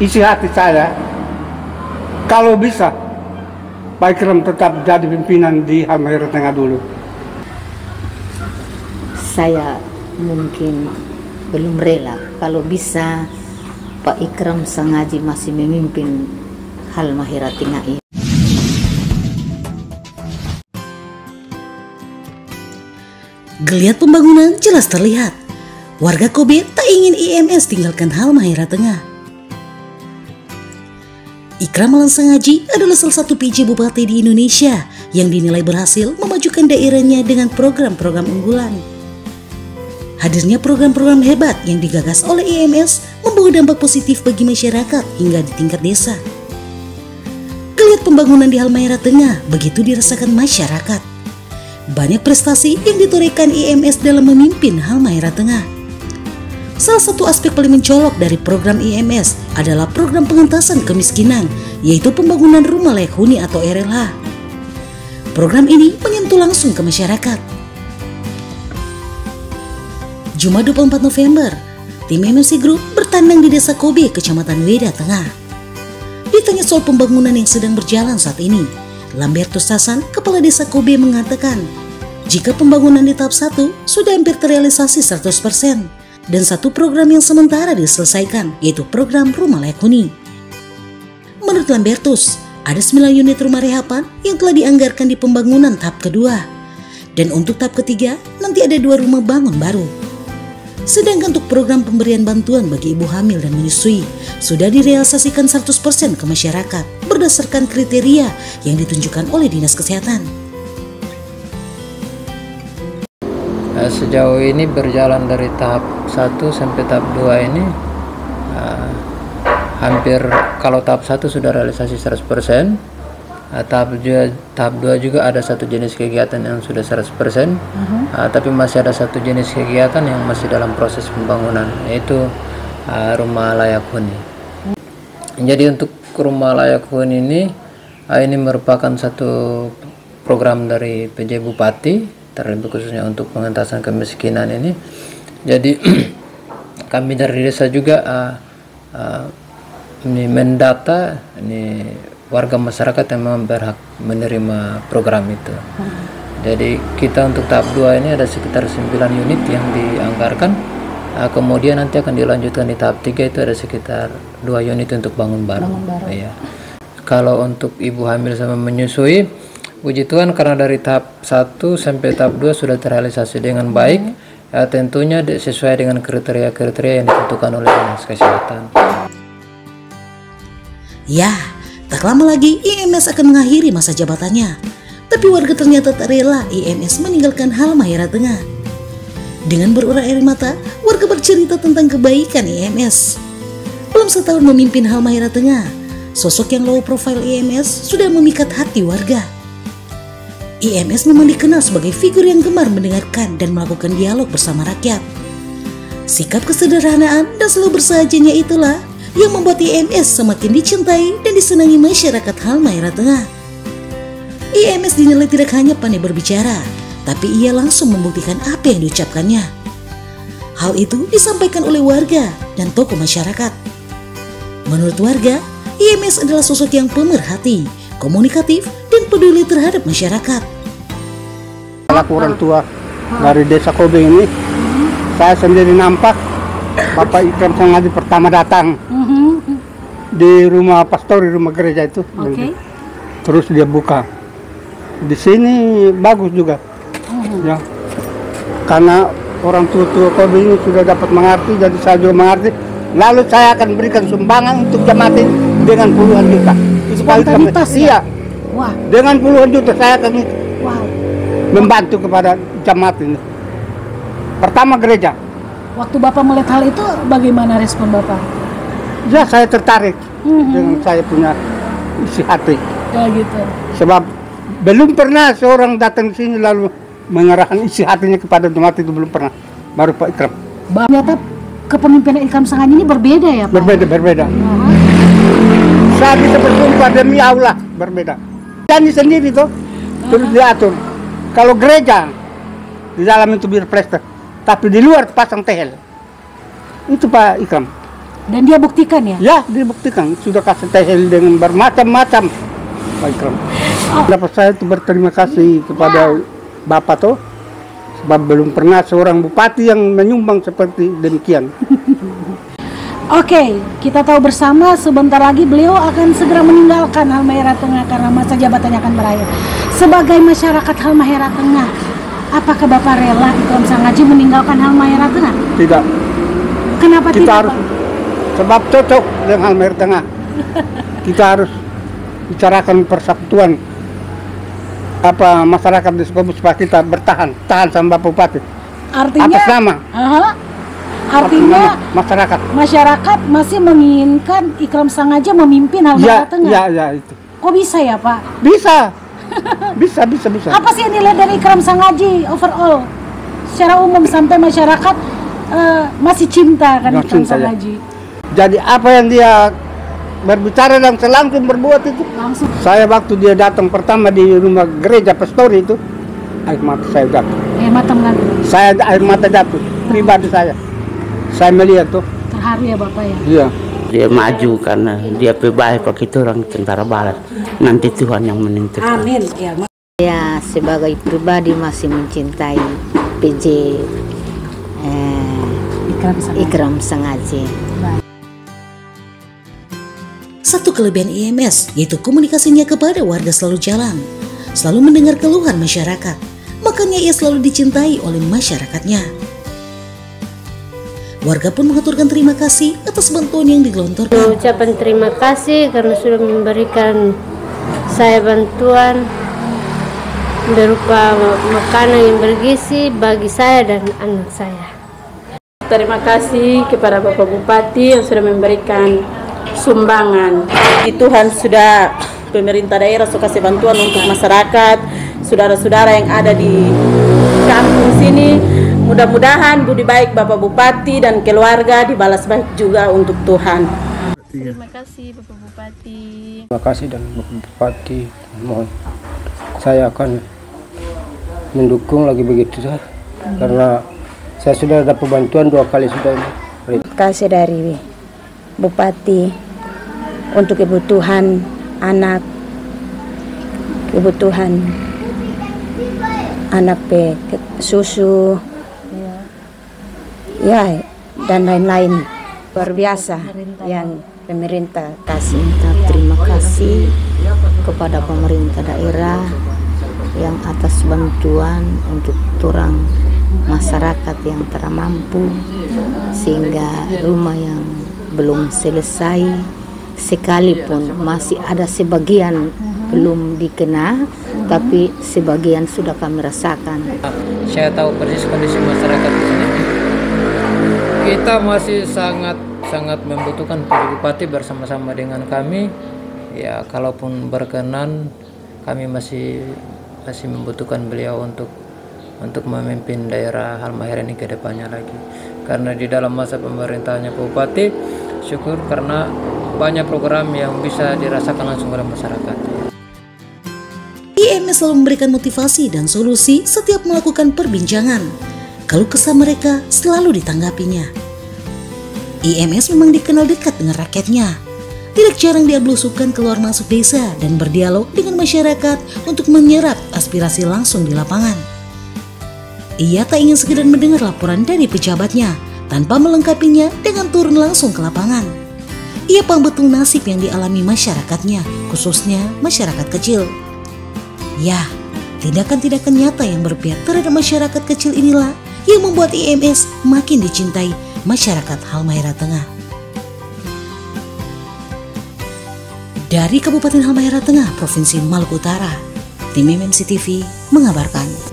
isi hati saya, kalau bisa Pak Ikram tetap jadi pimpinan di Halmahera Tengah dulu. Saya mungkin belum rela kalau bisa Pak Ikram Sangaji masih memimpin Halmahera Tengah ini. Geliat pembangunan jelas terlihat. Warga Kobe tak ingin IMS tinggalkan Halmahera Tengah. Ikram Malan Sangaji adalah salah satu PJ Bupati di Indonesia yang dinilai berhasil memajukan daerahnya dengan program-program unggulan. Hadirnya program-program hebat yang digagas oleh IMS membawa dampak positif bagi masyarakat hingga di tingkat desa. Geliat pembangunan di Halmahera Tengah begitu dirasakan masyarakat. Banyak prestasi yang ditorehkan IMS dalam memimpin Halmahera Tengah. Salah satu aspek paling mencolok dari program IMS adalah program pengentasan kemiskinan, yaitu pembangunan rumah layak huni atau RLH. Program ini menyentuh langsung ke masyarakat. Jumat 24 November, tim MMC Group bertandang di Desa Kobe, Kecamatan Weda Tengah. Ditanya soal pembangunan yang sedang berjalan saat ini, Lambertus Sasan, Kepala Desa Kobe mengatakan, jika pembangunan di tahap 1 sudah hampir terrealisasi 100%, dan satu program yang sementara diselesaikan, yaitu program rumah layak huni. Menurut Lambertus, ada 9 unit rumah rehapan yang telah dianggarkan di pembangunan tahap kedua, dan untuk tahap ketiga nanti ada 2 rumah bangun baru. Sedangkan untuk program pemberian bantuan bagi ibu hamil dan menyusui sudah direalisasikan 100% ke masyarakat berdasarkan kriteria yang ditunjukkan oleh Dinas Kesehatan. Sejauh ini berjalan dari tahap 1 sampai tahap 2 ini hampir, kalau tahap 1 sudah realisasi 100%, tahap 2 juga ada satu jenis kegiatan yang sudah 100%, tapi masih ada satu jenis kegiatan yang masih dalam proses pembangunan, yaitu rumah layak huni. Jadi untuk rumah layak huni ini merupakan satu program dari PJ Bupati, terlebih khususnya untuk pengentasan kemiskinan ini. Jadi kami dari desa juga ini mendata ini warga masyarakat yang memang berhak menerima program itu. Jadi kita untuk tahap 2 ini ada sekitar 9 unit yang dianggarkan, kemudian nanti akan dilanjutkan di tahap 3 itu ada sekitar 2 unit untuk bangun baru. Ya. Kalau untuk ibu hamil sama menyusui, puji Tuhan karena dari tahap 1 sampai tahap 2 sudah terrealisasi dengan baik, tentunya sesuai dengan kriteria-kriteria yang ditentukan oleh Dinas Kesehatan. Ya, tak lama lagi IMS akan mengakhiri masa jabatannya. Tapi warga ternyata tak rela IMS meninggalkan Halmahera Tengah. Dengan berurai air mata, warga bercerita tentang kebaikan IMS. Belum setahun memimpin Halmahera Tengah, sosok yang low profile IMS sudah memikat hati warga. IMS memang dikenal sebagai figur yang gemar mendengarkan dan melakukan dialog bersama rakyat. Sikap kesederhanaan dan selalu bersahajanya itulah yang membuat IMS semakin dicintai dan disenangi masyarakat Halmahera Tengah. IMS dinilai tidak hanya pandai berbicara, tapi ia langsung membuktikan apa yang diucapkannya. Hal itu disampaikan oleh warga dan tokoh masyarakat. Menurut warga, IMS adalah sosok yang pemerhati, komunikatif, dan peduli terhadap masyarakat. Selaku orang tua dari Desa Kobe ini, saya sendiri nampak Bapak Ikram Sangaji pertama datang di rumah pastor, di rumah gereja itu. Terus dia buka. Di sini bagus juga, ya. Karena orang tua-tua Kobe ini sudah dapat mengerti, jadi saya juga mengerti. Lalu saya akan berikan sumbangan untuk jemaat ini dengan puluhan juta. Spontanitas ya? Iya. Wah. Dengan puluhan juta saya akan membantu kepada jemaat ini. Pertama gereja. Waktu Bapak melihat hal itu, bagaimana respon Bapak? Ya, saya tertarik dengan saya punya isi hati. Ya gitu. Sebab belum pernah seorang datang ke sini lalu mengerahkan isi hatinya kepada jemaat itu, belum pernah. Baru Pak Ikram. Ternyata kepemimpinan Ikram Sangaji ini berbeda ya Pak? Berbeda. Saya bisa bersumpah demi Allah, berbeda. Janji sendiri tuh, terus diatur. Kalau gereja, di dalam itu bir plester, tapi di luar pasang tehel. Itu Pak Ikram. Dan dia buktikan ya? Ya, dibuktikan. Sudah kasih tehel dengan bermacam-macam. Pak Ikram. Dapat saya itu berterima kasih kepada Bapak tuh. Sebab belum pernah seorang bupati yang menyumbang seperti demikian. Oke, kita tahu bersama sebentar lagi beliau akan segera meninggalkan Halmahera Tengah karena masa jabatannya akan berakhir. Sebagai masyarakat Halmahera Tengah, apakah Bapak rela Ikram Sangaji meninggalkan Halmahera Tengah? Tidak. Kenapa Kita tidak, harus, Pak? sebab cocok dengan Halmahera Tengah. Kita harus bicarakan persatuan masyarakat di Sukabumi supaya kita tahan sama Bapak Bupati. Artinya, atas nama. Artinya masyarakat masih menginginkan Ikram Sangaji memimpin Halmahera Tengah. Ya itu. Kok bisa ya, Pak? Bisa. bisa. Apa sih yang nilai dari Ikram Sangaji overall? Secara umum sampai masyarakat masih cinta kan Ikram Sangaji. Jadi apa yang dia berbicara dan langsung berbuat itu. Langsung. Saya waktu dia datang pertama di rumah gereja pastori itu, air mata saya jatuh. Air mata jatuh. Pribadi saya melihat tuh. Terharu ya Bapak ya? Iya. Dia maju karena dia baik pakai itu orang tentara barat. Nanti Tuhan yang menentukan. Amin. Saya sebagai pribadi masih mencintai PJ Ikram Sangaji. Satu kelebihan IMS yaitu komunikasinya kepada warga selalu jalan, selalu mendengar keluhan masyarakat. Makanya ia selalu dicintai oleh masyarakatnya. Warga pun mengaturkan terima kasih atas bantuan yang digelontorkan. Ucapan terima kasih karena sudah memberikan saya bantuan berupa makanan yang bergizi bagi saya dan anak saya. Terima kasih kepada Bapak Bupati yang sudah memberikan sumbangan. Tuhan sudah, pemerintah daerah sudah kasih bantuan untuk masyarakat, saudara-saudara yang ada di kampung sini. Mudah-mudahan budi baik Bapak Bupati dan keluarga dibalas baik juga untuk Tuhan. Terima kasih Bapak Bupati. Terima kasih dan Bapak Bupati. Mohon saya akan mendukung lagi begitu karena saya sudah dapat bantuan 2 kali sudah ini. Terima kasih dari Bupati untuk kebutuhan anak, susu, ya dan lain-lain luar biasa yang pemerintah kasih. Terima kasih kepada pemerintah daerah yang atas bantuan untuk orang masyarakat yang termampu, sehingga rumah yang belum selesai sekalipun masih ada sebagian belum dikena, tapi sebagian sudah kami rasakan. Saya tahu persis kondisi masyarakat di sini. Kita masih sangat membutuhkan Pak Bupati bersama-sama dengan kami. Ya, kalaupun berkenan, kami masih membutuhkan beliau untuk memimpin daerah Halmahera ini ke depannya lagi. Karena di dalam masa pemerintahannya Pak Bupati, syukur karena banyak program yang bisa dirasakan langsung oleh masyarakat. IMS selalu memberikan motivasi dan solusi setiap melakukan perbincangan. Keluh kesah mereka selalu ditanggapinya. IMS memang dikenal dekat dengan rakyatnya. Tidak jarang dia belusukan keluar masuk desa dan berdialog dengan masyarakat untuk menyerap aspirasi langsung di lapangan. Ia tak ingin sekedar mendengar laporan dari pejabatnya tanpa melengkapinya dengan turun langsung ke lapangan. Ia paham betul nasib yang dialami masyarakatnya, khususnya masyarakat kecil. Ya, tindakan-tindakan nyata yang berpihak terhadap masyarakat kecil inilah yang membuat IMS makin dicintai masyarakat Halmahera Tengah. Dari Kabupaten Halmahera Tengah, Provinsi Maluku Utara, tim MNC TV mengabarkan.